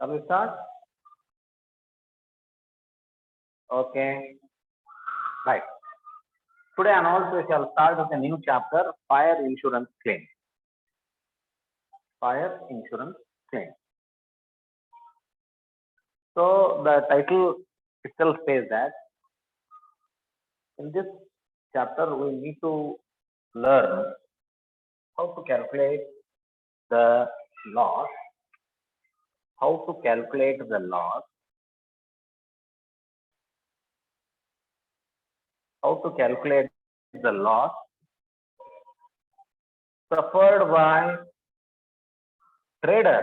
Shall we start? Okay. Right. Today onwards we shall start with a new chapter, fire insurance claim. Fire insurance claim. So the title itself says that in this chapter we need to learn how to calculate the loss, how to calculate the loss, how to calculate the loss suffered by trader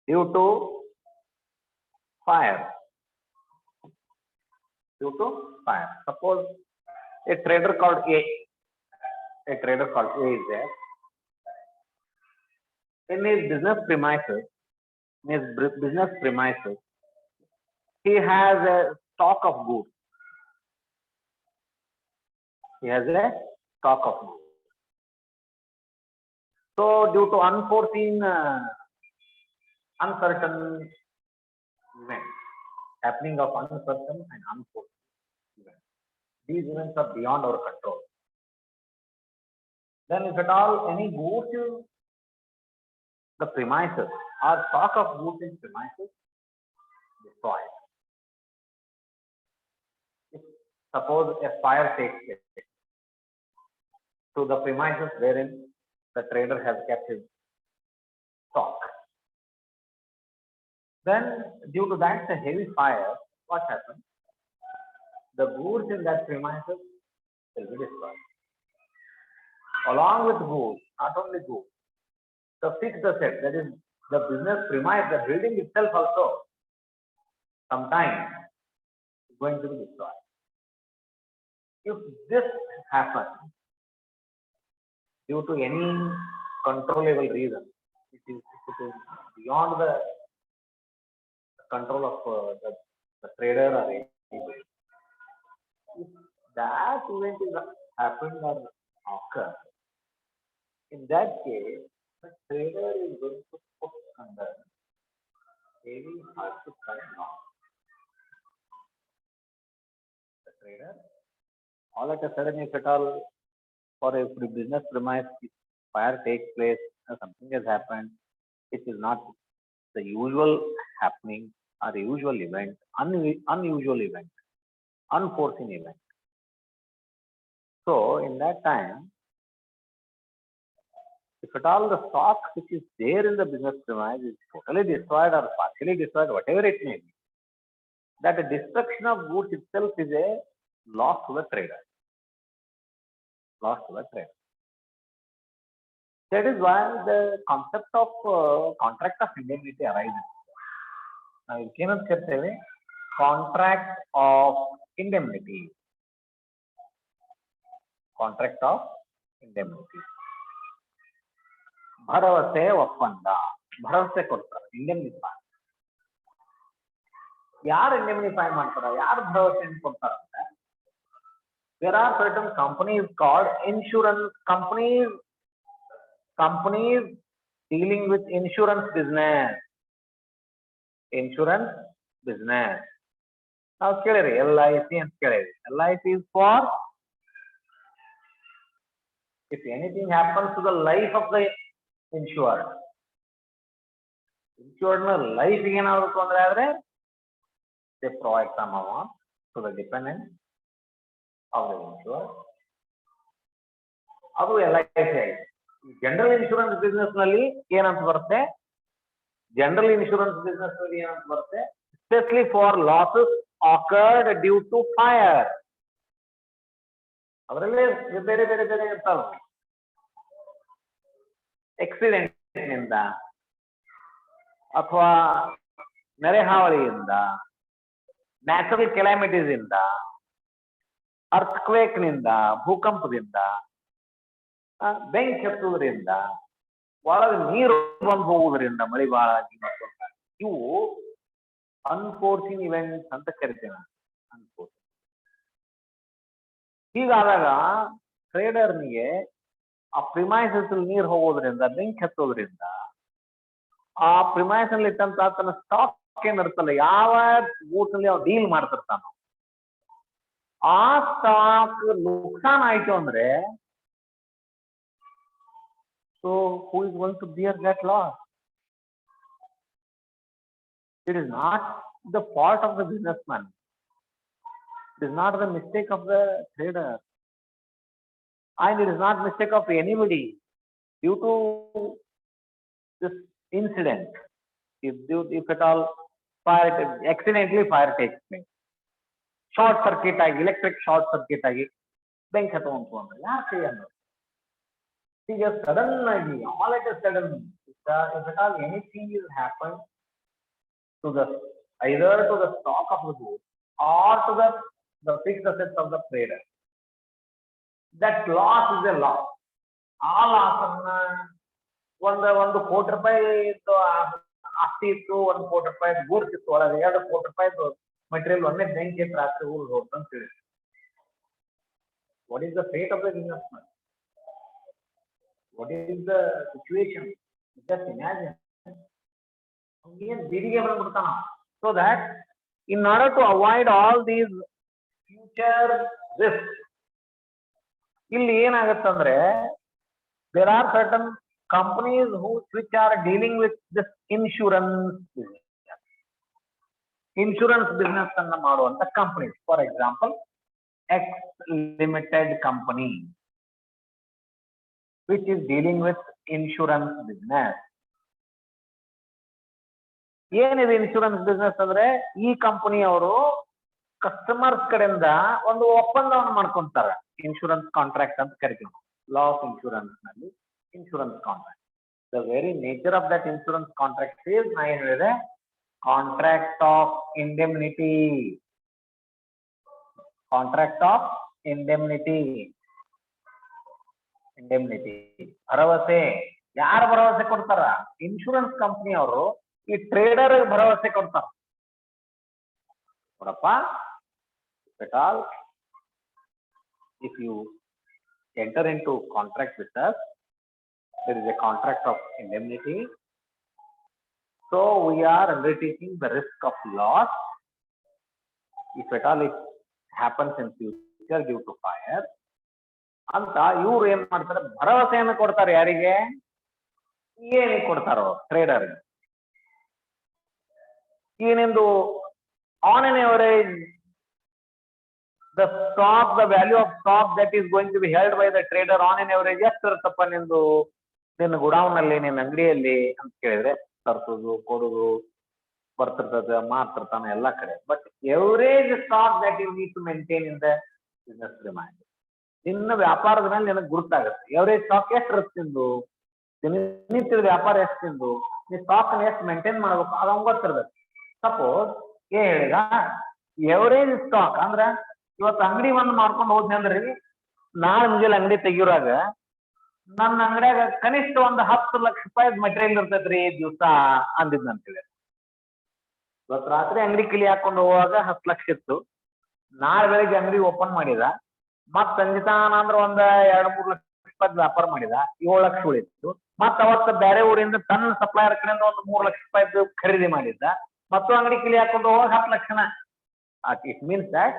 due to fire. Suppose a trader called A is there. In his business premises, he has a stock of goods. So due to unforeseen, uncertain events, happening of uncertain and unforeseen events, these events are beyond our control. Then if at all any goods in the premises or stock of goods in premises destroyed. If suppose a fire takes place to the premises wherein the trader has kept his stock, then due to that a heavy fire, what happens? The goods in that premises will be destroyed. Along with goods, not only goods, the fixed asset, that is the business premise, the building itself also, sometimes is going to be destroyed. If this happens due to any controllable reason, it is beyond the control of the trader or anybody. If that event is happened or occurred, in that case, the trader is going to put under heavy hardship loss. The trader, all at a sudden, if at all, for a business premise, if fire takes place or something has happened, it is not the usual happening or the usual event, unusual event, unforeseen event. So in that time, if at all the stock which is there in the business premise is totally destroyed or partially destroyed, whatever it may be, that the destruction of goods itself is a loss to the trader. That is why the concept of contract of indemnity arises. Now, we cannot say contract of indemnity. ಭರವಸೆ ಒಪ್ಪಂದ, ಭರವಸೆ ಕೊಡ್ತಾರೆ ಇಂಡೆಮ್ನಿಫೈ. ಯಾರು ಇಂಡೆಮ್ನಿಫೈ ಮಾಡ್ತಾರ, ಯಾರು ಭರವಸೆಯನ್ನು ಕೊಡ್ತಾರಂದ್ರೆ, there are certain companies called insurance companies dealing with insurance business. Now ಕೇಳಿರಿ LIC ಅಂತ ಕೇಳಿರಿ. LIC is for if anything happens to the life of the insured life ಏನಾದ್ರು ತೊಂದರೆ ಆದ್ರೆ they provide some amount to the dependent of the insured. ಅದು LIC ಆಗಿದೆ. General insurance business ನಲ್ಲಿ ಏನಂತ ಬರುತ್ತೆ, especially for losses occurred due to fire. ಅದರಲ್ಲೇ ಬೇರೆ ಬೇರೆ ಬೇರೆ ಇರ್ತಾವೆ. ಆಕ್ಸಿಡೆಂಟ್ ನಿಂದ ಅಥವಾ ನೆರೆ ಹಾವಳಿಯಿಂದ, ನ್ಯಾಚುರಲ್ ಕೆಲಾಮಿಟೀಸ್ ಇಂದ, ಅರ್ಥಕ್ವೇಕ್ ನಿಂದ, ಭೂಕಂಪದಿಂದ, ಬೆಂಕಿ ಹತ್ತುವುದರಿಂದ, ಒಳಗೆ ನೀರು ಬಂದು ಹೋಗುವುದರಿಂದ, ಮಳೆ ಬಹಳ ಆಗಿ, ಇವು ಅನ್ಫೋರ್ಸಿನ್ ಇವೆಂಟ್ಸ್ ಅಂತ ಕರಿತೇವೆ. ಹೀಗಾದಾಗ ಟ್ರೇಡರ್ನಿಗೆ ಆ ಪ್ರಿಮೈಸಸ್ ನೀರು ಹೋಗೋದ್ರಿಂದ ಬೆಂಕಿ ಹತ್ತೋದ್ರಿಂದ ಆ ಪ್ರಿಮೈಸ್ ಅಲ್ಲಿ ಇಟ್ಟಂತ ತನ್ನ ಸ್ಟಾಕ್ ಏನಿರುತ್ತಲ್ಲ, ಯಾವ ಗೂಡ್ಸ್ನಲ್ಲಿ ಅವ್ರು ಡೀಲ್ ಮಾಡ್ತಿರ್ತಾನ, ಆ ಸ್ಟಾಕ್ ನುಕ್ಸಾನ್ ಆಯ್ತು ಅಂದ್ರೆ, so who is going to bear that loss? It is not the fault of the businessman. It is not the mistake of the trader. And it is not mistake of anybody. Due to this incident, if at all accidentally fire takes place, short circuit ಆಗಿ, electric short circuit ಆಗಿ ಬೆಂಕಿ ಹತ್ತುವಂತು ಅಂದ್ರೆ ಯಾರು ಕೈ ಅನ್ನೋದು? ಈಗ sudden ಆಗಿ, all at a sudden, if at all anything is happened to the, either to the stock of the goods or to the fixed assets of the trader, that loss is a loss. ಆ loss ಅನ್ನ ಒಂದು ಕೋಟಿ ರೂಪಾಯಿ ಆಸ್ತಿ ಇತ್ತು, 1 ಕೋಟಿ ರೂಪಾಯಿ goods ಇತ್ತು, ಒಳಗೆ 2 ಕೋಟಿ ರೂಪಾಯಿ ಮೆಟೀರಿಯಲ್ ಒಮ್ಮೆ ಬೆಂಕಿ ಹತ್ರ ರಾತ್ರಿ ಊರು ಹೋಗ್ತು ಅಂತ ಹೇಳಿ, what is the fate of the businessman? What is the situation? Just imagine. ಬಿಡಿಗೆ ಬಂದ್ಬಿಡ್ತಾನ. So that in order to avoid all these future risk, ಇಲ್ಲಿ ಏನಾಗತ್ತಂದ್ರೆ, there are certain companies which are dealing with this insurance business. Insurance business ಅನ್ನ ಮಾಡುವಂತ companies, for example X limited company which is dealing with insurance business. ಏನಿದೆ insurance business ಅಂದ್ರೆ, ಈ company ಅವರು customers ಕಡೆಯಿಂದ ಒಂದು ಒಪ್ಪಂದವನ್ನು ಮಾಡ್ಕೊಂತಾರ, ಇನ್ಶೂರೆನ್ಸ್ ಕಾಂಟ್ರಾಕ್ಟ್ ಅಂತ ಕರಿತೀವಿ. ಲಾ ಆಫ್ ಇನ್ಶೂರೆನ್ಸ್ ನಲ್ಲಿ insurance contract, the very nature of that insurance contract is, ನಾ ಏನ್ ಹೇಳಿದೆ, contract of indemnity. Contract of indemnity, indemnity ಭರವಸೆ. ಯಾರು ಭರವಸೆ ಕೊಡ್ತಾರ? ಇನ್ಶೂರೆನ್ಸ್ ಕಂಪನಿ ಅವರು ಈ ಟ್ರೇಡರ್ ಭರವಸೆ ಕೊಡ್ತಾರ. ನೋಡಪ್ಪ, at all, if you enter into contract with us, there is a contract of indemnity. So we are undertaking the risk of loss if at all it happens in future due to fire. ಅಂತ ಇವ್ರು ಏನ್ ಮಾಡ್ತಾರೆ, ಭರವಸೆಯನ್ನು ಕೊಡ್ತಾರೆ. ಯಾರಿಗೆ? ಏನಿಗೆ ಕೊಡ್ತಾರೋ? ಟ್ರೇಡರ್ಗೆ. ಏನೆಂದು on an average the stock, the value of stock that is going to be held by the trader on an average ಎಷ್ಟು ಇರುತ್ತಪ್ಪ ನಿಂದು ನಿನ್ನ ಗುಡೌನ್ ಅಲ್ಲಿ, ನಿನ್ನ ಅಂಗಡಿಯಲ್ಲಿ ಅಂತ ಕೇಳಿದ್ರೆ, ತರ್ಸೋದು, ಕೊಡೋದು, ಬರ್ತಿರ್ತದೆ, ಮಾರ್ತಿರ್ತಾನೆ ಎಲ್ಲ ಕಡೆ. But average stock that you need to maintain in the business demand, ನಿನ್ನ ವ್ಯಾಪಾರದ ಮೇಲೆ ನಿನಗೆ ಗುರುತಾಗುತ್ತೆ. ಎವರೇಜ್ ಸ್ಟಾಕ್ ಎಷ್ಟು ಇರುತ್ತೆ ನಿಂದು, ದಿನನಿತ್ಯದ ವ್ಯಾಪಾರ ಎಷ್ಟು ನಿಂದು, ನೀ ಸ್ಟಾಕ್ ಎಷ್ಟು ಮೇಂಟೈನ್ ಮಾಡ್ಬೇಕು ಅದು ಗೊತ್ತಿರ್ಬೇಕು. ಸಪೋಸ್ ಏನ್ ಹೇಳಿದ, ಎವರೇಜ್ ಸ್ಟಾಕ್ ಅಂದ್ರ ಇವತ್ತು ಅಂಗಡಿ ಒಂದ್ ಮಾಡ್ಕೊಂಡು ಹೋದ್ನಿ ಅಂದ್ರಿ, ನಾಳೆ ಮುಂಜಾನೆ ಅಂಗಡಿ ತೆಗಿಯೋರಾಗ ನನ್ನ ಅಂಗಡಿಯಾಗ ಕನಿಷ್ಠ ಒಂದು 10 ಲಕ್ಷ ರೂಪಾಯಿ ಮೆಟೀರಿಯಲ್ ಇರ್ತೈತ್ರಿ ದಿವಸ ಅಂದಿದ್ ಅಂತೇಳಿ. ಇವತ್ತು ರಾತ್ರಿ ಅಂಗಡಿ ಕಿಲಿ ಹಾಕೊಂಡು ಹೋಗುವಾಗ 10 ಲಕ್ಷ ಇತ್ತು, ನಾಳೆ ಬೆಳಿಗ್ಗೆ ಅಂಗಡಿ ಓಪನ್ ಮಾಡಿದ, ಮತ್ ಸಂಜಿತಾನ ಅಂದ್ರ ಒಂದ್ 2-3 ಲಕ್ಷ ರೂಪಾಯಿ ವ್ಯಾಪಾರ ಮಾಡಿದ, 7 ಲಕ್ಷ ಉಳಿತು. ಮತ್ ಅವತ್ತು ಬೇರೆ ಊರಿಂದ ತನ್ನ ಸಪ್ಲೈಯರ್ ಕಡೆಯಿಂದ ಒಂದು 3 ಲಕ್ಷ ರೂಪಾಯಿ ಖರೀದಿ ಮಾಡಿದ್ದ, ಮತ್ತು ಅಂಗಡಿ ಕಿಲಿ ಹಾಕೊಂಡು ಹೋಗುವಾಗ 10 ಲಕ್ಷನ. It means that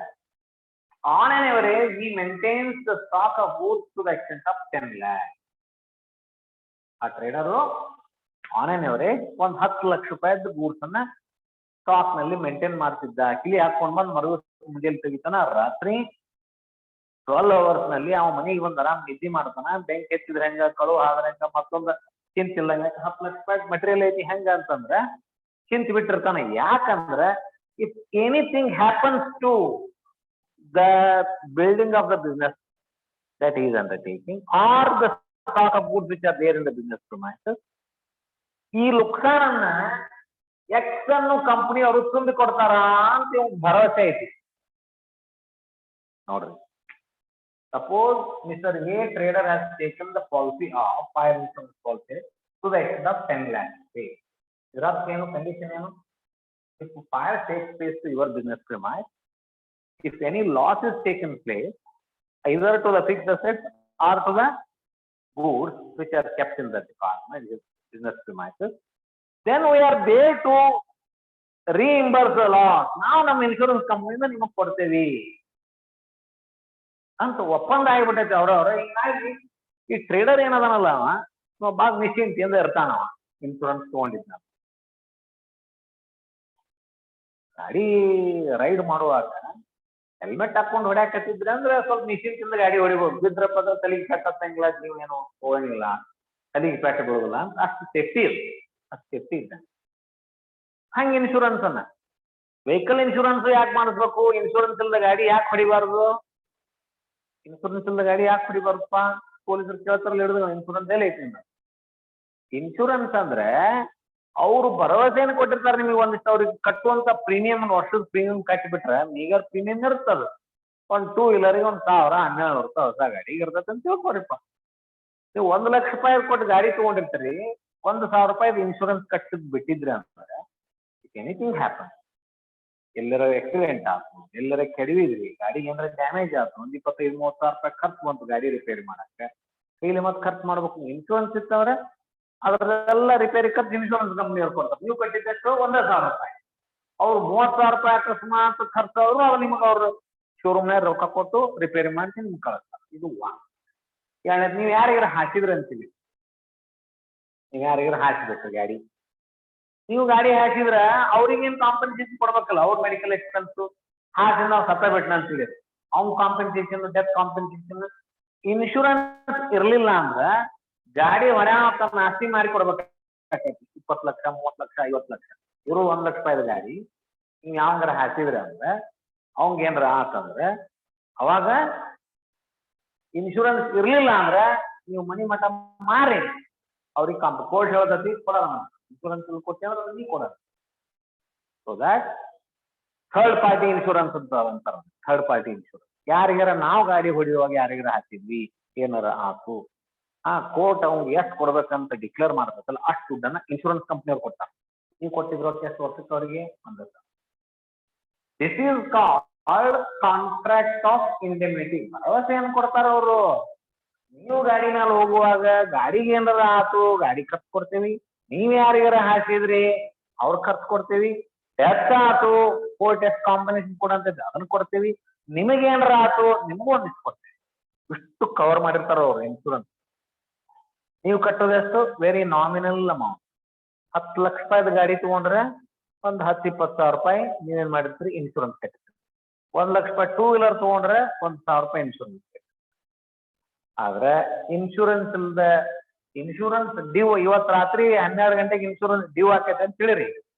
on an average he maintains the stock of goods to the extent of 10 lakh. ಆ ಟ್ರೇಡರು ಆನ್ an average ಒಂದ್ 10 ಲಕ್ಷ ರೂಪಾಯಿದ ಗೂಡ್ಸ್ ಅನ್ನ ಸ್ಟಾಕ್ ನಲ್ಲಿ ಮೇಂಟೈನ್ ಮಾಡ್ತಿದ್ದ. ಕಿಲಿ ಹಾಕೊಂಡ್ ಬಂದ್ ಮರು ಮುಂಜಾನೆ ತೆಗಿತಾನ, ರಾತ್ರಿ 12 hours ನಲ್ಲಿ ಅವ ಮನೆಗೆ ಬಂದ್ ಆರಾಮ್ ನಿದ್ದೆ ಮಾಡ್ತಾನ. ಬ್ಯಾಂಕ್ ಎತ್ತಿದ್ರ ಹೆಂಗ, ಕಳು ಆದ್ರ ಹೆಂಗ, ಮತ್ತೊಂದು ಚಿಂತಿಲ್ಲ. 10 ಲಕ್ಷ ರೂಪಾಯಿ ಮೆಟೀರಿಯಲ್ ಐತಿ ಹೆಂಗ ಅಂತಂದ್ರ ಚಿಂತ ಬಿಟ್ಟಿರ್ತಾನ. ಯಾಕಂದ್ರ if anything happens to the building of the business that he is undertaking or the stock of goods which are there in the business premises, ಈ ಲುಕ್ಸಾನನ್ನ ಎಕ್ಸ್ ಅನ್ನು ಕಂಪನಿ ಅವರು ತುಂಬಿ ಕೊಡ್ತಾರ ಅಂತ ಇವ್ನಿಗೆ ಭರವಸೆ ಐತಿ. ನೋಡ್ರಿ, suppose mister A trader has taken the policy of fire insurance policy to the extent of 10 lakhs. ಇದರ ಏನು ಕಂಡೀಷನ್ ಏನು? If fire takes place to your business premise, if any loss is taken place either to the fixed assets or to the goods which are kept in the department, business premises, then we are there to reimburse the loss. ನಾವು ನಮ್ಮ insurance ಕಂಪನಿಯಿಂದ ನಿಮಗೆ ಕೊಡ್ತೇವಿ ಅಂತ ಒಪ್ಪಂದ ಆಗ್ಬಿಟ್ಟೈತೆ ಅವ್ರವ್ರ. ಹೀಗಾಗಿ ಈ ಟ್ರೇಡರ್ ಏನದನಲ್ಲ ಅವ ಬಾಗ ನಿಶ್ಚಿಂತೆಯಿಂದ ಇರ್ತಾನವ ಇನ್ಶೂರೆನ್ಸ್ ತಗೊಂಡಿದ್ನ. ಗಾಡಿ ರೈಡ್ ಮಾಡುವಾಗ ಹೆಲ್ಮೆಟ್ ಹಾಕೊಂಡು ಹೊಡ್ಯಾಕತ್ತಿದ್ರೆ ಅಂದ್ರೆ ಸ್ವಲ್ಪ ನಿಶ್ಚಿಂತೆಯಿಂದ ಗಾಡಿ ಹೊಡಿಬೋದು. ಬಿದ್ರಪ್ಪ ಅಂದ್ರೆ ತಲೆಗೆ ಪೆಟ್ಟ ಹತ್ತಂಗಿಲ್ಲ, ನೀವೇನು ಹೋಗಂಗಿಲ್ಲ, ತಲೆಗೆ ಪೆಟ್ಟ ಬೀಳೋದಿಲ್ಲ ಅಂತ ಅಷ್ಟು ಸೇಫ್ಟಿ ಇದೆ, ಅಷ್ಟು ಸೇಫ್ಟಿ ಇದೆ. ಹಂಗೆ ಇನ್ಶೂರೆನ್ಸ್ ಅನ್ನ ವೆಹಿಕಲ್ ಇನ್ಶೂರೆನ್ಸ್ ಯಾಕೆ ಮಾಡಿಸ್ಬೇಕು? ಇನ್ಶೂರೆನ್ಸ್ ಇಲ್ಲದ ಗಾಡಿ ಯಾಕೆ ಹೊಡಿಬಾರ್ದು? ಇನ್ಶೂರೆನ್ಸ್ ಇಲ್ಲದ ಗಾಡಿ ಯಾಕೆ ಹೊಡಿಬಾರ್ದಪ್ಪ? ಪೊಲೀಸರು ಕೇಳ್ತಾರಲ್ಲ, ಹಿಡಿದು ಇನ್ಶೂರೆನ್ಸ್ ಎಲ್ಲ ಐತಿ. ಇನ್ಶೂರೆನ್ಸ್ ಅಂದ್ರೆ ಅವರು ಭರವಸೆಯನ್ನು ಕೊಟ್ಟಿರ್ತಾರೆ ನಿಮಗೆ. ಒಂದಿಷ್ಟು ಅವ್ರಿಗೆ ಕಟ್ಟುವಂತ ಪ್ರೀಮಿಯಂ, ವರ್ಷದ ಪ್ರೀಮಿಯಂ ಕಟ್ಟಿಬಿಟ್ರೆ ಮೀಗರ್ ಪ್ರೀಮಿಯಂ ಇರ್ತದ. ಒಂದು 2 ವೀಲರ್ಗೆ 1000 1200 ಹೊಸ ಗಾಡಿಗೆ ಇರ್ತದೆ ಅಂತ ತಿಳ್ಕೊರಿಪ್ಪ. ನೀವು 1 ಲಕ್ಷ ರೂಪಾಯಿ ಕೊಟ್ಟು ಗಾಡಿ ತಗೊಂಡಿರ್ತೀರಿ, 1000 ರೂಪಾಯಿ ಇನ್ಶೂರೆನ್ಸ್ ಕಟ್ಟಿದ್ ಬಿಟ್ಟಿದ್ರಿ ಅಂತಂದ್ರೆ ಇಫ್ ಎನಿಥಿಂಗ್ ಹ್ಯಾಪನ್, ಎಲ್ಲರ ಆಕ್ಸಿಡೆಂಟ್ ಆಯ್ತು, ಎಲ್ಲರ ಕೆಡವಿದ್ರಿ, ಗಾಡಿಗೆ ಏನಾರ ಡ್ಯಾಮೇಜ್ ಆಯ್ತು, 25-30 ಸಾವಿರ ರೂಪಾಯಿ ಖರ್ಚು ಬಂತು ಗಾಡಿ ರಿಪೇರಿ ಮಾಡಕ್ಕೆ, ಕೈಲಿ ಮತ್ತೆ ಖರ್ಚು ಮಾಡ್ಬೇಕು. ಇನ್ಶೂರೆನ್ಸ್ ಇತ್ತಂದ್ರೆ ಅದರೆಲ್ಲ ರಿಪೇರಿ ಖರ್ಚು ಇನ್ಶೂರೆನ್ಸ್ ಕಂಪ್ನಿಯವ್ರು ಕೊಡ್ತಾರೆ. ನೀವು ಕಟ್ಟಿದ್ದಷ್ಟು 1,000 ರೂಪಾಯಿ. ಅವ್ರು 30,000 ರೂಪಾಯಿ ಅಕಸ್ಮಾತ್ ಖರ್ಚು ಆದ್ರು ಅವ್ರು ನಿಮಗೆ ಅವ್ರು ಶೋರೂಮ್ನಾಗ ರೊಕ್ಕ ಕೊಟ್ಟು ರಿಪೇರಿ ಮಾಡಿ ನಿಮ್ಗೆ ಕಳಿಸ್ತಾರೆ. ಇದು ಎರಡನೇದು, ನೀವು ಯಾರಿಗಾರ ಹಾಕಿದ್ರಿ ಅಂತೀವಿ, ನೀವು ಯಾರಿಗಾರ ಹಾಕಿಬೇಕು ಗಾಡಿ, ನೀವು ಗಾಡಿ ಹಾಕಿದ್ರ ಅವ್ರಿಗೇನು ಕಾಂಪನ್ಸೇಷನ್ ಕೊಡ್ಬೇಕಲ್ಲ? ಅವ್ರ ಮೆಡಿಕಲ್ ಎಕ್ಸ್ಪೆನ್ಸ್ ಹಾಕಿ ನಾವು ಸತ್ತ ಬಿಟ್ನ ಅಂತೀವಿ, ಅವ್ನ ಕಾಂಪನ್ಸೇಷನ್, ಡೆತ್ ಕಾಂಪನ್ಸೇಷನ್. ಇನ್ಶೂರೆನ್ಸ್ ಇರ್ಲಿಲ್ಲ ಅಂದ್ರ ಗಾಡಿ ಹೊರ ತನ್ನ ಆಸ್ತಿ ಮಾರಿ ಕೊಡ್ಬೇಕಾಗೈತಿ. 20 ಲಕ್ಷ, 30 ಲಕ್ಷ, 50 ಲಕ್ಷ. ಇವರು 1 ಲಕ್ಷ ರೂಪಾಯಿದ ಗಾಡಿ ನೀವು ಯಾವಂಗಾರ ಹಾಕಿದ್ರಿ ಅಂದ್ರೆ ಅವಂಗ ಏನ್ರ ಆತಂದ್ರೆ ಅವಾಗ ಇನ್ಶೂರೆನ್ಸ್ ಇರ್ಲಿಲ್ಲ ಅಂದ್ರ ನೀವು ಮನಿ ಮಠ ಮಾರಿ ಅವ್ರಿಗೆ ಕೋರ್ಟ್ ಹೇಳ್ತತಿ ಕೊಡೋಣ. ಇನ್ಶೂರೆನ್ಸ್ ಕೊಟ್ಟೆ ಅಂದ್ರೆ ನೀ ಕೊಡೋಣ. So that third party insurance ಅಂತ ಅಂತಾರ. ಥರ್ಡ್ ಪಾರ್ಟಿ ಇನ್ಶೂರೆನ್ಸ್ ಯಾರಿಗಾರ ನಾವು ಗಾಡಿ ಹೊಡಿಯುವಾಗ ಯಾರಿಗಾರ ಹಾಕಿದ್ವಿ, ಏನಾರ ಆತು, ಕೋರ್ಟ್ ಅವ್ಗೆ ಎಷ್ಟು ಕೊಡ್ಬೇಕಂತ ಡಿಕ್ಲೇರ್ ಮಾಡ್ಬೇಕಲ್ಲ ಅಷ್ಟು ದುಡ್ಡನ್ನ ಇನ್ಶೂರೆನ್ಸ್ ಕಂಪ್ನಿಯವ್ರು ಕೊಡ್ತಾರೆ. ನೀವು ಕೊಟ್ಟಿದ್ರು ಎಷ್ಟು ವರ್ಷಕ್ಕೆ ಅವರಿಗೆ? 1 ವರ್ಷ. This is called contract of indemnity. ಭರವಸೆ ಏನ್ ಕೊಡ್ತಾರ ಅವರು? ನೀವು ಗಾಡಿ ಮೇಲೆ ಹೋಗುವಾಗ ಗಾಡಿಗೆ ಏನಾರ ಆತು, ಗಾಡಿ ಖರ್ಚು ಕೊಡ್ತೇವಿ. ನೀವ್ ಯಾರಿಗಾರ ಹಾಕಿದ್ರಿ ಅವ್ರ ಖರ್ಚು ಕೊಡ್ತೇವಿ. ಡೆತ್ ಆತು, ಕೋರ್ಟ್ ಎಷ್ಟು ಕಾಂಪನ್ಸೇಷನ್ ಕೊಡಂತದ್ದು ಅದನ್ನ ಕೊಡ್ತೇವಿ. ನಿಮಗೇನಾರ ಆತು ನಿಮಗೂ ಒಂದಿಷ್ಟು ಕೊಡ್ತೇವಿ. ಇಷ್ಟು ಕವರ್ ಮಾಡಿರ್ತಾರ ಅವ್ರು ಇನ್ಶೂರೆನ್ಸ್. ನೀವು ಕಟ್ಟೋದೆಷ್ಟು? Very nominal amount. 10 ಲಕ್ಷ ರೂಪಾಯಿದ ಗಾಡಿ ತಗೊಂಡ್ರೆ ಒಂದು 10-20 ಸಾವಿರ ರೂಪಾಯಿ ನೀವೇನ್ ಮಾಡಿರ್ತೀರಿ? ಇನ್ಶೂರೆನ್ಸ್ ಕಟ್ಟಿರ್ತೀರಿ. 1 ಲಕ್ಷ ರೂಪಾಯಿ 2 ವೀಲರ್ ತಗೊಂಡ್ರೆ 1,000 ರೂಪಾಯಿ ಇನ್ಶೂರೆನ್ಸ್ ಕಟ್ಟಿ. ಆದ್ರೆ ಇನ್ಶೂರೆನ್ಸ್ ಇಲ್ದ ಇನ್ಶೂರೆನ್ಸ್ ಡ್ಯೂ ಇವತ್ತು ರಾತ್ರಿ 12 ಗಂಟೆಗೆ ಇನ್ಶೂರೆನ್ಸ್ ಡ್ಯೂ ಆಕೈತೆ ಅಂತ ತಿಳಿರಿ,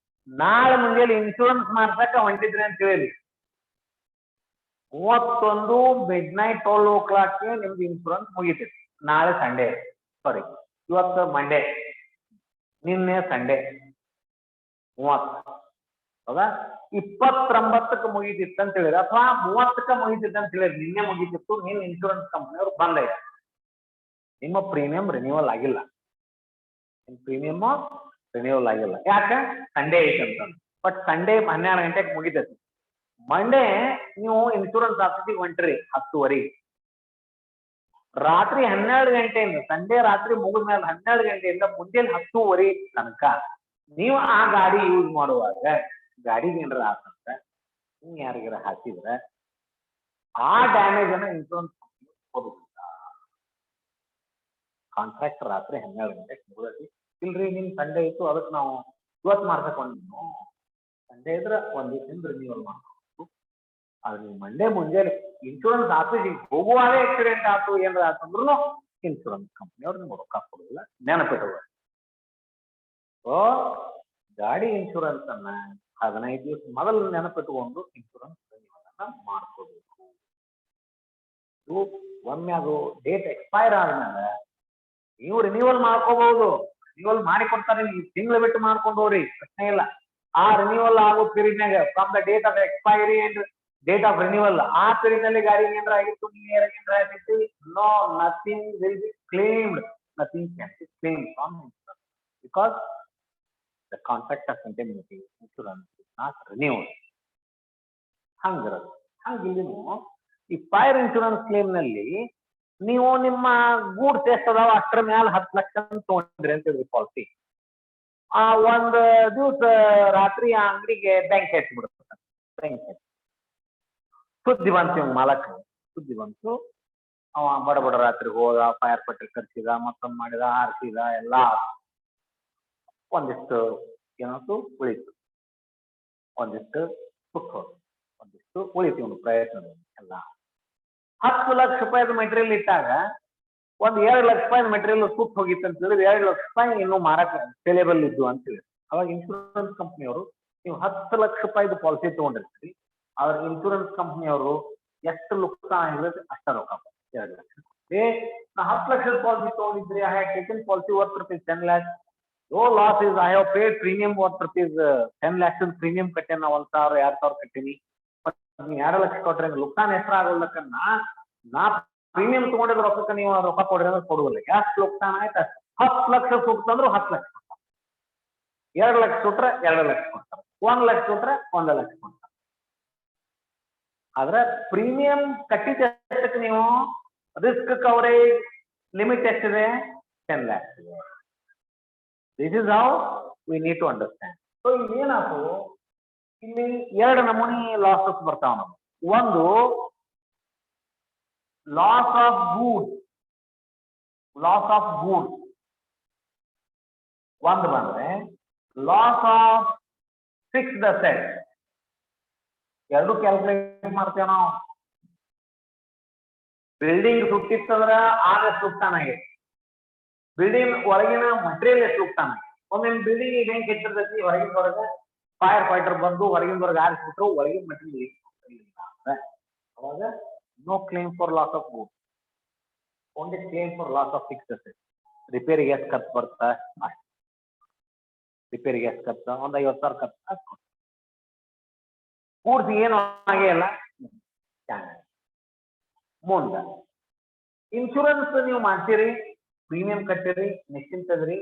ನಾಳೆ ಮುಂಜಾನೆ ಇನ್ಶೂರೆನ್ಸ್ ಮಾಡ್ಸಕ ಹೊಂಟಿದ್ರಿ ಅಂತ ಹೇಳಿ 31 ಮಿಡ್ನೈಟ್ 12 o'clock ನಿಮ್ದು ಇನ್ಶೂರೆನ್ಸ್ ಮುಗಿತೈತಿ. ನಾಳೆ ಸಂಡೇ, ಸಾರಿ ಇವತ್ತು ಮಂಡೇ, ನಿನ್ನೆ ಸಂಡೇ 30, ಹೌದಾ? 29ಕ್ಕೆ ಮುಗಿತಿತ್ತು ಅಂತ ಹೇಳಿರಿ, ಅಥವಾ 30ಕ್ಕೆ ಮುಗಿತಿತ್ತು ಅಂತ ಹೇಳಿರಿ. ನಿನ್ನೆ ಮುಗಿತಿತ್ತು, ನಿನ್ನ ಇನ್ಶೂರೆನ್ಸ್ ಕಂಪ್ನಿಯವ್ರು ಬಂದೈತೆ, ನಿಮ್ಮ ಪ್ರೀಮಿಯಂ ರಿನ್ಯೂವಲ್ ಆಗಿಲ್ಲ. ನಿಮ್ಮ ಪ್ರೀಮಿಯಮ್ ರಿನ್ಯೂವಲ್ ಆಗಿಲ್ಲ. ಯಾಕೆ? ಸಂಡೇ ಐತೆ ಅಂತ. ಬಟ್ ಸಂಡೇ 12 ಗಂಟೆಗೆ ಮುಗಿತೈತಿ. ಮಂಡೇ ನೀವು ಇನ್ಶೂರೆನ್ಸ್ ಆಫೀಸಿಗೆ ಹೊಂಟ್ರಿ 10:30. ರಾತ್ರಿ 12 ಗಂಟೆಯಿಂದ, ಸಂಡೇ ರಾತ್ರಿ ಮುಗಿದ ಮೇಲೆ 12 ಗಂಟೆಯಿಂದ ಮುಂಜಾನೆ 10:30 ತನಕ ನೀವು ಆ ಗಾಡಿ ಯೂಸ್ ಮಾಡುವಾಗ ಗಾಡಿಗೆ ಏನಾರ ಆತಂದ್ರೆ ನೀವು ಯಾರಿಗಾರ ಹಾಕಿದ್ರೆ ಆ ಡ್ಯಾಮೇಜ್ ಅನ್ನ ಇನ್ಶೂರೆನ್ಸ್ ಕೊಡುದಿಲ್ಲ. ಕಾಂಟ್ರಾಕ್ಟ್ ರಾತ್ರಿ 12 ಗಂಟೆಗೆ ಮುಗಿದೈತಿ, ಇಲ್ರಿ ನಿಮ್ ಸಂಡೇ ಇತ್ತು ಅದಕ್ಕೆ ನಾವು ಇವತ್ತು ಮಾಡ್ಸಕೊಂಡಿದ್ನು. ಸಂಡೇ ಇದ್ರೆ ಒಂದ್ ದಿವಸದಿಂದ ರಿನ್ಯೂವಲ್ ಮಾಡ್ಬೇಕು. ಆದ್ರೆ ನೀವು ಮಂಡೇ ಮುಂಜಾನೆ ಇನ್ಶೂರೆನ್ಸ್ ಆಫೀಸಿಗೆ ಹೋಗುವಾಗ ಆಕ್ಸಿಡೆಂಟ್ ಆಯ್ತು ಏನಾರ ಆತಂದ್ರೂ ಇನ್ಶೂರೆನ್ಸ್ ಕಂಪ್ನಿಯವ್ರು ನಿಮ್ಗೆ ರೊಕ್ಕ ಕೊಡೋದಿಲ್ಲ, ನೆನಪಿಟ್ಟುಕೊಳ್ಳಿ. ಸೊ ಗಾಡಿ ಇನ್ಶೂರೆನ್ಸ್ ಅನ್ನ 15 ದಿವಸ ಮೊದಲು ನೆನಪಿಟ್ಟುಕೊಂಡು ಇನ್ಶೂರೆನ್ಸ್ ರಿನ್ಯೂವಲ್ ಮಾಡ್ಕೋಬೇಕು. ಒಮ್ಮೆ ಅದು ಡೇಟ್ ಎಕ್ಸ್ಪೈರ್ ಆದ್ಮೇಲೆ ನೀವು ರಿನ್ಯೂವಲ್ ಮಾಡ್ಕೋಬಹುದು. ರಿನ್ಯೂವಲ್ ಮಾಡಿ ಕೊಡ್ತಾರೆ, ನೀವು ತಿಂಗಳು ಬಿಟ್ಟು ಮಾಡ್ಕೊಂಡು ಹೋಗ್ರಿ, ಪ್ರಶ್ನೆ ಇಲ್ಲ. ಆ ರಿನ್ಯೂವಲ್ ಆಗೋ ಪೀರಿಯಡ್ನಾಗ from the date of expiry and date of renewal, ಆ ಪೀರಿಯಡ್ ನಲ್ಲಿ ಗಾಡಿ ಏನಾರ ಆಗಿತ್ತು, ಏನಾರ ಆಗಿತ್ತು, no nothing will be claimed, nothing can be claimed from insurance because the contract of indemnity insurance is not renewal. ಹಂಗಿರೋದು. ಹಂಗಿಲ್ಲಿ ಈ ಫೈರ್ ಇನ್ಶೂರೆನ್ಸ್ ಕ್ಲೇಮ್ ನಲ್ಲಿ ನೀವು ನಿಮ್ಮ ಗೂಡ್ಸ್ ಎಷ್ಟು ಅದಾವ ಅಷ್ಟರ ಮ್ಯಾಲ 10 ಲಕ್ಷ ತಗೊಂಡ್ರಿ ಅಂತ ಹೇಳಿದ್ರಿ ಪಾಲಿಸಿ. ಆ ಒಂದ್ ದಿವಸ ರಾತ್ರಿ ಆ ಅಂಗಡಿಗೆ ಬೆಂಕಿ ಹಚ್ಚಿಬಿಡುತ್ತೆ. ಬೆಂಕಿ ಸುದ್ದಿ ಬಂತು ಇವ್ ಮಾಲಕ್, ಸುದ್ದಿ ಬಂತು. ಅವ ಬಡ ರಾತ್ರಿ ಹೋದ, ಫೈರ್ ಫೈಟರ್ ಕರ್ಸಿದ, ಮತ್ತೊಂದ್ ಮಾಡಿದ, ಆರಿಸಿದ, ಎಲ್ಲ ಒಂದಿಷ್ಟು ಏನಾಯ್ತು ಉಳಿತು, ಒಂದಿಷ್ಟು ಸುಟ್ಟು, ಒಂದಿಷ್ಟು ಉಳಿತು ಒಂದು ಪ್ರಯತ್ನ ಎಲ್ಲ. 10 ಲಕ್ಷ ರೂಪಾಯಿದ ಮೆಟೀರಿಯಲ್ ಇಟ್ಟಾಗ ಒಂದ್ 2 ಲಕ್ಷ ರೂಪಾಯಿ ಮೆಟೀರಿಯಲ್ ಸುಟ್ಟು ಹೋಗಿತ್ತು ಅಂತ ಹೇಳಿದ್ರೆ 2 ಲಕ್ಷ ರೂಪಾಯಿ ಇನ್ನೂ ಮಾರಕ ಸೇಲೇಬಲ್ ಇದ್ದು ಅಂತ ಹೇಳಿ ಅವಾಗ ಇನ್ಶೂರೆನ್ಸ್ ಕಂಪ್ನಿಯವರು ನೀವು 10 ಲಕ್ಷ ರೂಪಾಯಿದು ಪಾಲಿಸಿ ತಗೊಂಡಿರ್ತೀರಿ, ಅವ್ರ ಇನ್ಶೂರೆನ್ಸ್ ಕಂಪ್ನಿಯವರು ಎಷ್ಟು ಲುಕ್ಸಾನ್ ಆಗಿರೋದು ಅಷ್ಟ ರೊಕ್ಕ 2 ಲಕ್ಷ. ನಾ 10 ಲಕ್ಷದ ಪಾಲಿಸಿ ತಗೊಂಡಿದ್ರಿ, I have taken policy worth rupees 10 lakhs. No loss is I have paid premium worth rupees 10 lakhs premium ಕಟ್ಟೇನ, 1,000 2,000 ಕಟ್ಟೀನಿ. 2 ಲಕ್ಷ ಕೊಟ್ರೆ ಲುಕ್ಸಾನ್ ಹೆಸರು ಆಗೋಲ್ಲಕ್ಕ ನಾ ಪ್ರೀಮಿಯಂ ತಗೊಂಡಿದ್ ರೊಕ್ಕಕ್ಕೆ ನೀವು ರೊಕ್ಕ ಕೊಡ್ರಿ ಅಂದ್ರೆ ಕೊಡುವುದಿಲ್ಲ. ಎಷ್ಟು ಲುಕ್ಸಾನ್ ಆಯ್ತು 10 ಲಕ್ಷ ಸುಟ್ಟಂದ್ರು 10 ಲಕ್ಷ, 2 ಲಕ್ಷ ಸುಟ್ರೆ 2 ಲಕ್ಷ ಕೊಡ್ತಾರೆ, 1 ಲಕ್ಷ ಸುಟ್ರೆ 1 ಲಕ್ಷ ಕೊಡ್ತಾರೆ. ಆದ್ರೆ ಪ್ರೀಮಿಯಂ ಕಟ್ಟಿದ್ದಕ್ಕೆ ನೀವು ರಿಸ್ಕ್ ಕವರೇಜ್ ಲಿಮಿಟ್ ಎಷ್ಟಿದೆ? 10 lakhs ಇದೆ. This is how we need to understand. So ಇಲ್ಲೇನಾಯ್ತು, ಇಲ್ಲಿ 2 ನಮೂನಿ ಲಾಸಸ್ ಬರ್ತಾವ ನಮ್ಗೆ. ಒಂದು loss of goods, loss of goods ಒಂದು ಬಂದ್ರೆ, ಲಾಸ್ ಆಫ್ ಫಿಕ್ಸ್ಡ್ ಅಸೆಟ್ ಎರಡು ಕ್ಯಾಲ್ಕುಲೇಟ್ ಮಾಡ್ತೇವೆ ನಾವು. ಬಿಲ್ಡಿಂಗ್ ಸುಟ್ಟಿತ್ತಂದ್ರ ಆಗ ಸುಟ್ಟಾನ ಆಗೈತಿ, ಬಿಲ್ಡಿಂಗ್ ಒಳಗಿನ ಮಟೀರಿಯಲ್ ಎಷ್ಟು ಸುಟ್ಟಾನ. ಒಮ್ಮೆ ಬಿಲ್ಡಿಂಗ್ ಹೆಂಗ್ ಕೆಟ್ಟಿರ್ತೈತಿ, ಹೊರಗಿನವರೆಗೆ ಫೈರ್ ಫೈಟರ್ ಬಂದು ಹೊರಗಿನವರೆಗೆ ಆರಿಸ್ಬಿಟ್ರು, ಒಳಗಿನ ಮಟೀರಿಯಲ್ ಅವಾಗ no claim for loss of goods, only claim for loss of fixed asset. ರಿಪೇರಿಗೆ ಎಷ್ಟು ಖರ್ಚು ಬರುತ್ತಾ ಅಷ್ಟು, ರಿಪೇರಿಗೆ ಎಷ್ಟು ಖರ್ಚು, ಒಂದ್ 50,000 ಖರ್ಚು ಅಷ್ಟು. ಪೂರ್ತಿ ಏನು ಆಗೇ ಇಲ್ಲ. ಮುಂದ ಇನ್ಶೂರೆನ್ಸ್ ನೀವು ಮಾಡ್ತೀರಿ, ಪ್ರೀಮಿಯಂ ಕಟ್ಟಿರಿ, ನಿಶ್ಚಿಂತದ್ರಿ.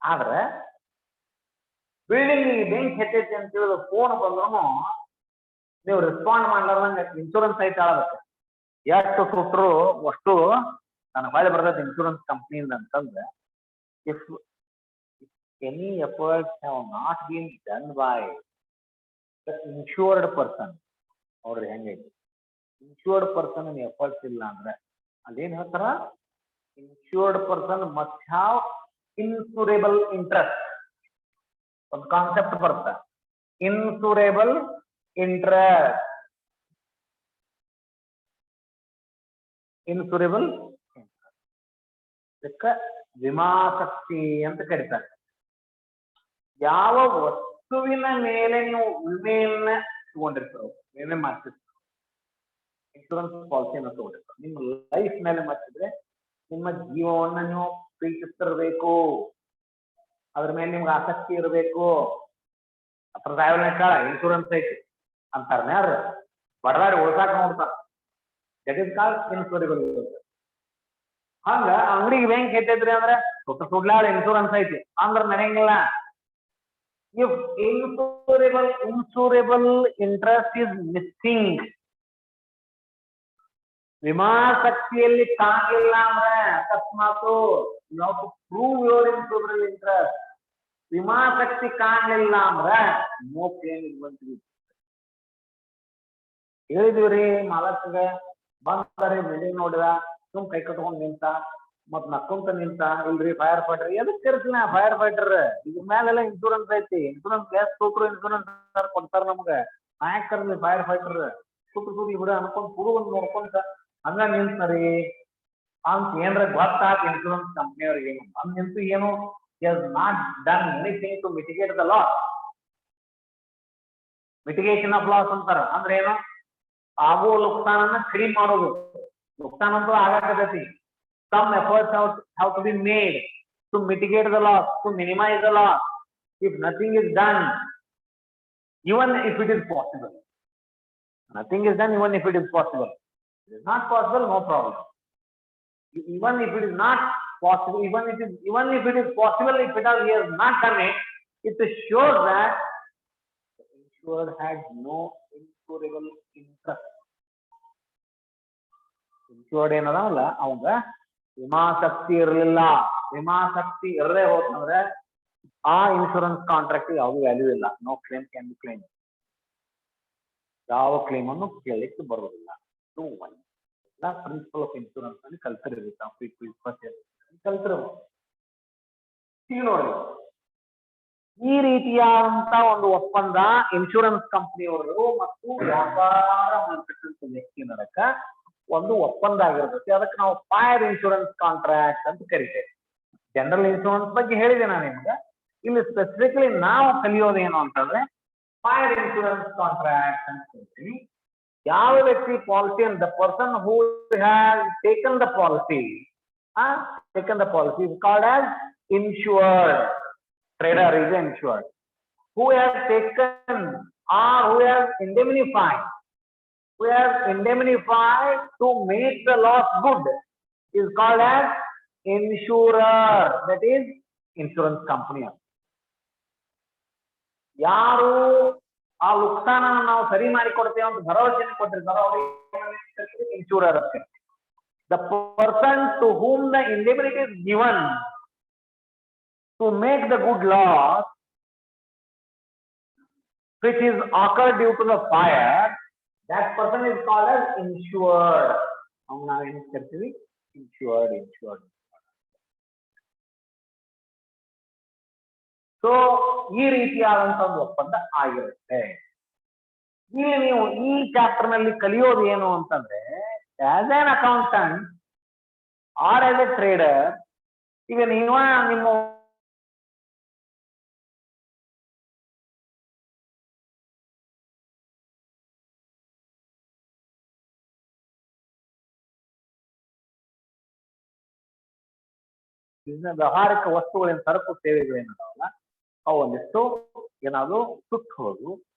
ಆದ್ರೆ ಬಿಲ್ಡಿಂಗ್ ಬೆಂಕಿ ಹೆಚ್ಚೈತಿ ಅಂತ ಹೇಳಿದ ಫೋನ್ ಬಂದ್ರು ನೀವು ರೆಸ್ಪಾಂಡ್ ಮಾಡ್ಲಾರ್ದಂಗ ಇನ್ಶೂರೆನ್ಸ್ ಐತೆ ಆಳಬೇಕು. ಎಷ್ಟು ಸುಟ್ರು ಅಷ್ಟು ನನಗೆ ಹೊಳೆ ಬರ್ತೈತೆ ಇನ್ಶೂರೆನ್ಸ್ ಕಂಪ್ನಿಯಿಂದ ಅಂತಂದ್ರೆ, if any efforts have not been done by the insured person, ನೋಡ್ರಿ ಹೆಂಗೈತಿ, ಇನ್ಶೂರ್ಡ್ ಪರ್ಸನ್ ಎಫರ್ಟ್ಸ್ ಇಲ್ಲ ಅಂದ್ರೆ ಅದೇನ್ ಹೇಳ್ತಾರ, insured person must have insurable interest. ಒಂದು ಕಾನ್ಸೆಪ್ಟ್ ಬರುತ್ತೆ, ಇನ್ಸೂರೇಬಲ್ ಇಂಟ್ರೆಸ್ಟ್. ಇನ್ಸೂರೇಬಲ್ ಇದಕ್ಕ ವಿಮಾಸಕ್ತಿ ಅಂತ ಕರೀತಾರೆ. ಯಾವ ವಸ್ತುವಿನ ಮೇಲೆ ನೀವು ವಿಮೆಯನ್ನ ತಗೊಂಡಿರ್ತಾರೋ, ವಿಮೆ ಮಾಡ್ತಿರ್ತೀವಿ, ಇನ್ಶೂರೆನ್ಸ್ ಪಾಲಿಸಿಯನ್ನು ತಗೊಂಡಿರ್ತಾರೆ, ನಿಮ್ಮ ಲೈಫ್ ಮೇಲೆ ಮಾಡ್ತಿದ್ರೆ ನಿಮ್ಮ ಜೀವವನ್ನ ನೀವು ಪ್ರೀತಿಸ್ತಿರ್ಬೇಕು, ಅದ್ರ ಮೇಲೆ ನಿಮ್ಗೆ ಆಸಕ್ತಿ ಇರಬೇಕು. ಅದ್ರ ಡ್ರೈವರ್ನ ಇನ್ಶೂರೆನ್ಸ್ ಐತಿ ಅಂತಾರ, ಯಾರು ಬಡದಾಡಿ ಉಳ್ಸಾಕ ನೋಡ್ತಾರ, ದಟ್ ಇಸ್ ಕಾಲ್ಡ್ ಇನ್ಶೂರೇಬಲ್. ಹಂಗ ಅಂಗಡಿಗೆ ಬ್ಯಾಂಕ್ ಐತೈತ್ರಿ ಅಂದ್ರೆ ಸುಡ್ಲಾಳ ಇನ್ಶೂರೆನ್ಸ್ ಐತಿ ಅಂದ್ರ ನಡೆಯಂಗಿಲ್ಲ. If insurable interest is missing, ವಿಮಾಸಕ್ತಿಯಲ್ಲಿ ಕಾಣಿಲ್ಲ ಅಂದ್ರೆ ಅಕಸ್ಮಾತು ನಾವು ಪ್ರೂವ್ ಯುವರ್ ಇನ್ಶೂರೇಬಲ್ ಇಂಟ್ರೆಸ್ಟ್, ವಿಮಾಸಕ್ತಿ ಕಾಣಲಿಲ್ಲ ಅಂದ್ರೆ ನೋ ಕ್ಲೇಮ್ ಇರುವಂತ ಹೇಳಿದಿವ್ರಿ. ಮಾಲಕ್ಗೆ ಬಂದರೆ ಬಿಲ್ಡಿಂಗ್ ನೋಡಿದ, ಸುಮ್ ಕೈ ಕಟ್ಕೊಂಡ್ ನಿಂತ, ಮತ್ ನಕ್ಕೊಂತ ನಿಂತ, ಇಲ್ರಿ ಫೈರ್ ಫೈಟರ್ ಎದಕ್ ಕರ್ಸಿನ ಫೈರ್ ಫೈಟರ್, ಇದ್ರ ಮೇಲೆಲ್ಲ ಇನ್ಶೂರೆನ್ಸ್ ಐತಿ, ಇನ್ಶೂರೆನ್ಸ್ ಗ್ಯಾಸ್ ಸೂಟ್ರು ಇನ್ಶೂರೆನ್ಸ್ ಕೊಡ್ತಾರ ನಮ್ಗೆ, ನಾಯಕ್ ಕರ್ಲಿ ಫೈರ್ ಫೈಟರ್ ಸುಟ್ಟು ಸುಡ್ಲಿ ಬಿಡ ಅನ್ಕೊಂಡ್ ಪುರು ಒಂದ್ ನೋಡ್ಕೊಂತ ಹಂಗ ನಿಂತರಿ ಅಂತ ಏನ್ರ ಗೊತ್ತಾಗ ಇನ್ಶೂರೆನ್ಸ್ ಕಂಪ್ನಿಯವ್ರಿಗೆ ಹಂಗ ನಿಂತು ಏನು not done anything to mitigate the loss. Mitigation of loss ಅಂತಾರ ಅಂದ್ರೆ ಏನು, ಆಗುವ ನುಕ್ಸಾನನ್ನ ಕಡಿಮೆ ಮಾಡೋದು. ನುಕ್ಸಾನ ಅಂತೂ ಆಗಾಕತೈತಿ, some efforts have to be made to mitigate the loss, to minimize the loss. If nothing is done, even if it is possible, nothing is done even if it is possible. It is not possible, no problem. Even if it is not possible, even if it is possible, if it he has not done it, it shows that the insured had no insurable interest. Insured ಏನದಾವಲ್ಲ ಅವಂಗ ವಿಮಾಸಕ್ತಿ ಇರಲಿಲ್ಲ. ವಿಮಾಸಕ್ತಿ ಇರದೇ ಹೋತಂದ್ರೆ ಆ insurance contract ಯಾವ್ದು value ಇಲ್ಲ. No claim can be claim. ಯಾವ ಕ್ಲೇಮ್ ಅನ್ನು ಕೇಳಲಿಕ್ಕೆ ಬರುವುದಿಲ್ಲ. ಪ್ರಿನ್ಸಿಪಲ್ ಆಫ್ ಇನ್ಶೂರೆನ್ಸ್ ಅಲ್ಲಿ ಕಲ್ತಿರ್ಬೇಕು. ಈಗ ನೋಡಿ, ಈ ರೀತಿಯಾದಂತ ಒಂದು ಒಪ್ಪಂದ ಇನ್ಶೂರೆನ್ಸ್ ಕಂಪನಿಯವರು ಮತ್ತು ವ್ಯಾಪಾರ ಮಾಡತಕ್ಕಂಥ ವ್ಯಕ್ತಿ ನಡಕ ಒಂದು ಒಪ್ಪಂದ ಆಗಿರ್ತೈತಿ. ಅದಕ್ಕೆ ನಾವು ಫೈರ್ ಇನ್ಶೂರೆನ್ಸ್ ಕಾಂಟ್ರಾಕ್ಟ್ ಅಂತ ಕರಿತೇವೆ. ಜನರಲ್ ಇನ್ಶೂರೆನ್ಸ್ ಬಗ್ಗೆ ಹೇಳಿದೆ ನಾನು ನಿಮ್ಗೆ. ಇಲ್ಲಿ ಸ್ಪೆಸಿಫಿಕ್ಲಿ ನಾವು ಕಲಿಯೋದೇನು ಅಂತಂದ್ರೆ ಫೈರ್ ಇನ್ಶೂರೆನ್ಸ್ ಕಾಂಟ್ರಾಕ್ಟ್ ಅಂತ ಹೇಳ್ತೀವಿ. ಯಾವ ವ್ಯಕ್ತಿ policy the person who has taken the policy is called as insured. Trader is insured. Who has taken or who has indemnified to make the loss good is called as insurer. That is insurance company. ಯಾರು ಆ ನುಕ್ಸಾನ ನಾವು ಸರಿ ಮಾಡಿ ಕೊಡ್ತೇವೆ ಅಂತ ಭರವಸೆ ಕೊಟ್ಟಿರ್ತಾರೋ ಅವರಿಗೆ ಇನ್ಶೂರರ್ ಅಂತ. The person to whom the indemnity is given to make the good loss which is occurred due to the fire, that person is called as insured. ನಾವು ಏನು ಕರಿತೀವಿ? insured. ಸೊ ಈ ರೀತಿಯಾದಂತ ಒಂದು ಒಪ್ಪಂದ ಆಗಿರುತ್ತೆ. ಇಲ್ಲಿ ನೀವು ಈ ಚಾಪ್ಟರ್ ನಲ್ಲಿ ಕಲಿಯೋದು ಏನು ಅಂತಂದ್ರೆ, as an accountant or as a trader, ಈಗ ನೀವು ನಿಮ್ಮ ವ್ಯವಹಾರಿಕ ವಸ್ತುಗಳಿಂದ ಸರಕು ಸೇವೆಗಳೇನದಾವಲ್ಲ ಅವನ್ನೆಷ್ಟು ಏನಾದ್ರು ಸುಟ್ಟು ಹೋದು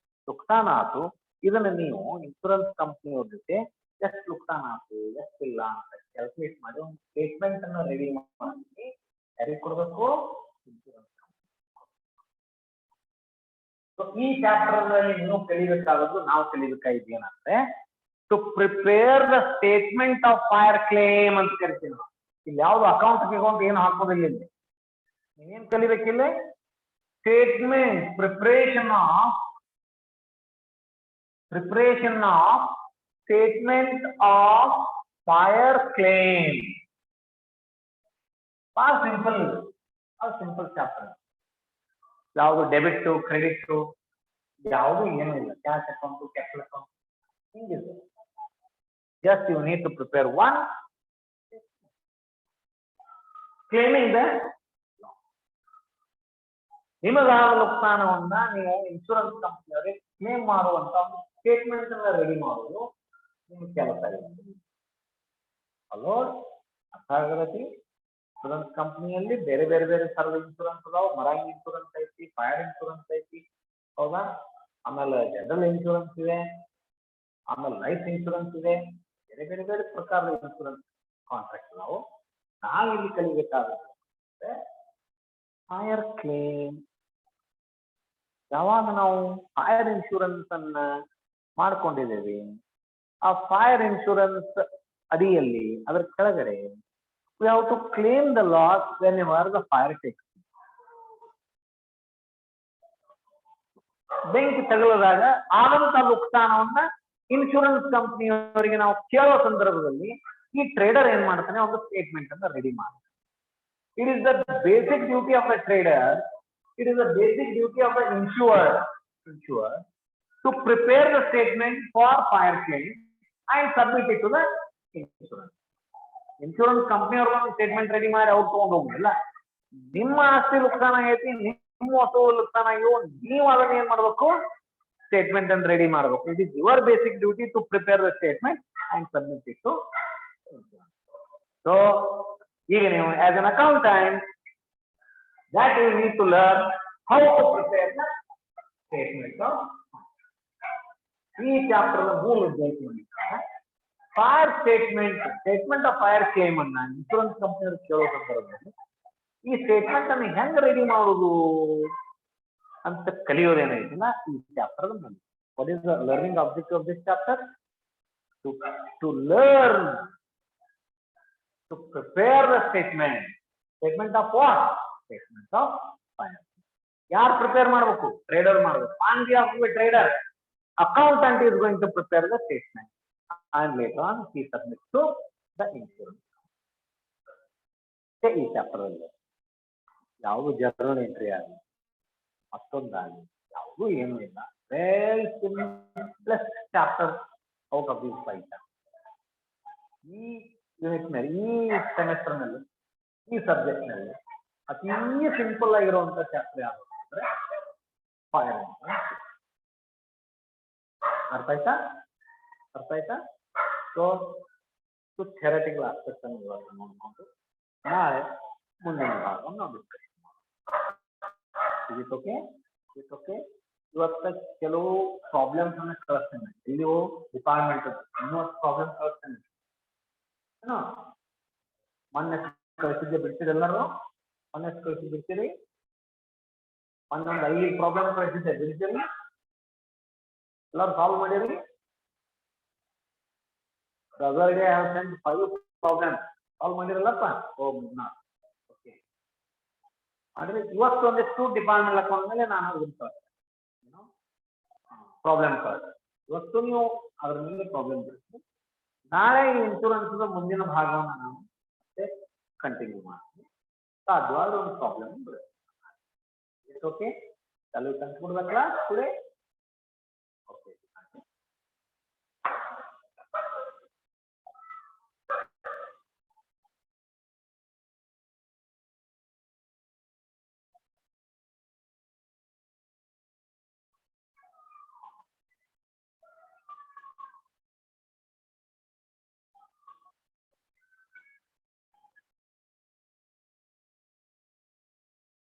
ನುಕ್ಸಾನ ಆತು, ಇದನ್ನ ನೀವು ಇನ್ಶೂರೆನ್ಸ್ ಕಂಪ್ನಿಯವ್ರ ಜೊತೆ ಎಷ್ಟು ನುಕ್ಸಾನ ಆತು ಎಷ್ಟಿಲ್ಲ ಅಂತ ಕ್ಯಾಲ್ಕುಲೇಟ್ ಮಾಡಿ ಒಂದು ಸ್ಟೇಟ್ಮೆಂಟ್ ಅನ್ನು ರೆಡಿ ಮಾಡಿ ಯಾರಿಗೆ ಕೊಡ್ಬೇಕು? Insurance company. ಈ ಚಾಪ್ಟರ್ ನಲ್ಲಿ ನೀವು ಕಲಿಬೇಕಾದದ್ದು, ನಾವು ಕಲಿಬೇಕಾಗಿದ್ದು ಏನಂದ್ರೆ to prepare the statement of fire claim ಅಂತ ಕರಿತೀವಿ ನಾವು. ಇಲ್ಲಿ ಯಾವ್ದು ಅಕೌಂಟ್ ಏನು ಹಾಕೋದಿಲ್ಲ. ಇಲ್ಲಿ ನೀವೇನ್ ಕಲಿಬೇಕಿಲ್ಲ? Statement, preparation of statement of fire claim. ಬಹಳ ಸಿಂಪಲ್, ಸಿಂಪಲ್ ಚಾಪ್ಟರ್. ಯಾವುದು ಡೆಬಿಟ್ ಕ್ರೆಡಿಟ್ ಯಾವುದು ಏನೂ ಇಲ್ಲ. ಕ್ಯಾಶ್ ಅಕೌಂಟ್, ಕ್ಯಾಪಿಟಲ್ ಅಕೌಂಟ್ ಹಿಂಗಿದೆ. Just you need to prepare one claiming the ನಿಮಗಾದ ನುಕ್ಸಾನವನ್ನ ನೀವು ಇನ್ಶೂರೆನ್ಸ್ ಕಂಪನಿಯವರಿಗೆ ಕ್ಲೇಮ್ ಮಾಡುವಂತ ಒಂದು ಸ್ಟೇಟ್ಮೆಂಟ್ ಅನ್ನ ರೆಡಿ ಮಾಡುವುದು ನಿಮ್ಗೆ ಕೆಲಸ ಇದೆ. ಅಲ್ಲೋ ಅರ್ಥ ಆಗತಿ? ಇನ್ಶೂರೆನ್ಸ್ ಕಂಪನಿಯಲ್ಲಿ ಬೇರೆ ಥರದ ಇನ್ಶೂರೆನ್ಸ್ ಅದಾವ. ಮರೈನ್ ಇನ್ಶೂರೆನ್ಸ್ ಐತಿ, ಫೈರ್ ಇನ್ಶೂರೆನ್ಸ್ ಐತಿ, ಹೌದಾ? ಆಮೇಲೆ ಜನರಲ್ ಇನ್ಶೂರೆನ್ಸ್ ಇದೆ, ಆಮೇಲೆ ಲೈಫ್ ಇನ್ಶೂರೆನ್ಸ್ ಇದೆ. ಬೇರೆ ಪ್ರಕಾರದ ಇನ್ಶೂರೆನ್ಸ್ ಕಾಂಟ್ರಾಕ್ಟ್ ನಾವು ಇಲ್ಲಿ ಕಲಿಬೇಕಾಗುತ್ತೆ ಫೈರ್ ಕ್ಲೇಮ್. ಯಾವಾಗ ನಾವು ಫೈರ್ ಇನ್ಶೂರೆನ್ಸ್ ಅನ್ನ ಮಾಡ್ಕೊಂಡಿದ್ದೇವೆ, ಆ ಫೈರ್ ಇನ್ಶೂರೆನ್ಸ್ ಅಡಿಯಲ್ಲಿ ಅದರ ಕೆಳಗಡೆ we have to claim the loss whenever the fire takes. ಬೆಂಕಿ ತಗುಲದಾಗ ಆದಂತ ನುಕ್ಸಾನವನ್ನ ಇನ್ಶೂರೆನ್ಸ್ ಕಂಪನಿಯವರಿಗೆ ನಾವು ಕೇಳೋ ಸಂದರ್ಭದಲ್ಲಿ ಈ ಟ್ರೇಡರ್ ಏನ್ ಮಾಡ್ತಾನೆ? ಒಂದು ಸ್ಟೇಟ್ಮೆಂಟ್ ಅನ್ನ ರೆಡಿ ಮಾಡ್ತಾನೆ. It is the basic duty of the trader, it is the basic duty of the insured to prepare the statement for fire claim and submit it to the insurance. Insurance ಕಂಪನಿಯವ್ರ ಒಂದು statement ready ಮಾಡಿ ಅವ್ರು ತಗೊಂಡು ಹೋಗುದಿಲ್ಲ. ನಿಮ್ಮ ಆಸ್ತಿ ನುಕ್ಸಾನ ಆಗೈತಿ, ನಿಮ್ಮ ವಸ್ತು ನುಕ್ಸಾನ ಆಗಿವು, ನೀವು ಅದನ್ನ ಏನ್ ಮಾಡ್ಬೇಕು? ಸ್ಟೇಟ್ಮೆಂಟ್ ಅನ್ನು ರೆಡಿ ಮಾಡಬೇಕು. It is your basic duty to prepare the statement and submit it to. So ಈಗ ನೀವು as an accountant that you need to learn how to prepare the statement of ಈ ಚಾಪ್ಟರ್ ಮೂಲ ಉದ್ದೇಶ fire statement of fire claim ಅನ್ನ insurance ಕಂಪನಿಯವರು ಕೇಳೋ ಸಂದರ್ಭದಲ್ಲಿ ಈ ಸ್ಟೇಟ್ಮೆಂಟ್ ಅನ್ನು ಹೆಂಗ್ ರೆಡಿ ಮಾಡುದು ಅಂತ ಕಲಿಯೋದೇನೈತಿಲ್ಲ ಈ chapter. What is the learning objective of this chapter? To learn to prepare the statement. Statement of what? Statement of finance. ಯಾರು ಪ್ರಿಪೇರ್ ಮಾಡಬೇಕು? ಟ್ರೇಡರ್ ಮಾಡಬೇಕು. On behalf of a trader, accountant is going to prepare the statement and later on he submits to the insurance. ಈ chapter ಅಲ್ಲಿ ಯಾವುದು journal entry ಆಗಲಿ ಮತ್ತೊಂದಾಗಲಿ ಯಾವುದು ಏನೂ ಇಲ್ಲ. Very simplest chapter out of this 5 chapter. ಈ unit ನಲ್ಲಿ ಈ ಸೆಮಿಸ್ಟರ್ ನಲ್ಲಿ ಈ ಸಬ್ಜೆಕ್ಟ್ ನಲ್ಲಿ ಅತಿ ಸಿಂಪಲ್ ಆಗಿರುವಂತ ಚಾಪ್ಟರ್ ಯಾವುದು ಅಂದ್ರೆ ಫೈರ್. ಅರ್ಥ ಆಯ್ತಾ? ಸೊ ಥಿಯರಿಟಿಕಲ್ ಆಸ್ಪೆಕ್ಟ್ ಅನ್ನು ಇವತ್ತು ನೋಡ್ಕೊಂಡು ನಾಳೆ ಮುಂದಿನ ಭಾಗವನ್ನು ನಾವು ಡಿಸ್ಕಷನ್ ಮಾಡೋಣ. ಓಕೆ. ಇವತ್ತ ಕೆಲವು ಪ್ರಾಬ್ಲಮ್ಸ್ ಅನ್ನ ಕಳಿಸ್ತೇನೆ. ಇಲ್ಲಿ ಡಿಪಾರ್ಟ್ಮೆಂಟ್ ಇನ್ನೂ ಪ್ರಾಬ್ಲಮ್ ಕಳಿಸ್ತೇನೆ. ಮೊನ್ನೆ ಕಳಿಸಿದ್ದೆ ಬಿಡ್ತೀರಿ ಎಲ್ಲರೂ? ಮೊನ್ನೆ ಕಳಿಸಿ ಬಿಡ್ತೀರಿ? ಒಂದೊಂದು 5 ಪ್ರಾಬ್ಲಮ್ ಕಳಿಸಿದ್ದೆ ಬಿಡ್ತೀರಿ? ಎಲ್ಲರೂ ಸಾಲ್ವ್ ಮಾಡಿರಿ? other day I have sent 5 problems. Solve ಮಾಡಿರಲ್ಲಪ್ಪ? ಓಕೆ. ಆದರೆ ಇವತ್ತು ಒಂದಿಷ್ಟು ಡಿಪಾರ್ಟ್ಮೆಂಟ್ ಅಕೌಂಟ್ ಮೇಲೆ ನಾನು ಪ್ರಾಬ್ಲಮ್ ಕಳಿಸ್ತೀನಿ. ಇವತ್ತು ನೀವು ಅದರ ಮೇಲೆ ಪ್ರಾಬ್ಲಮ್ ಬಿಡ್ತೀವಿ. ನಾಳೆ ಇನ್ಶೂರೆನ್ಸ್ ಮುಂದಿನ ಭಾಗವನ್ನು ನಾನು ಮತ್ತೆ ಕಂಟಿನ್ಯೂ ಮಾಡ್ತೀನಿ. ಸಾಧ್ಯವಾದ ಒಂದು ಪ್ರಾಬ್ಲಮ್ ಬಿಡುತ್ತೆ. Okay. Shall we conclude the class today?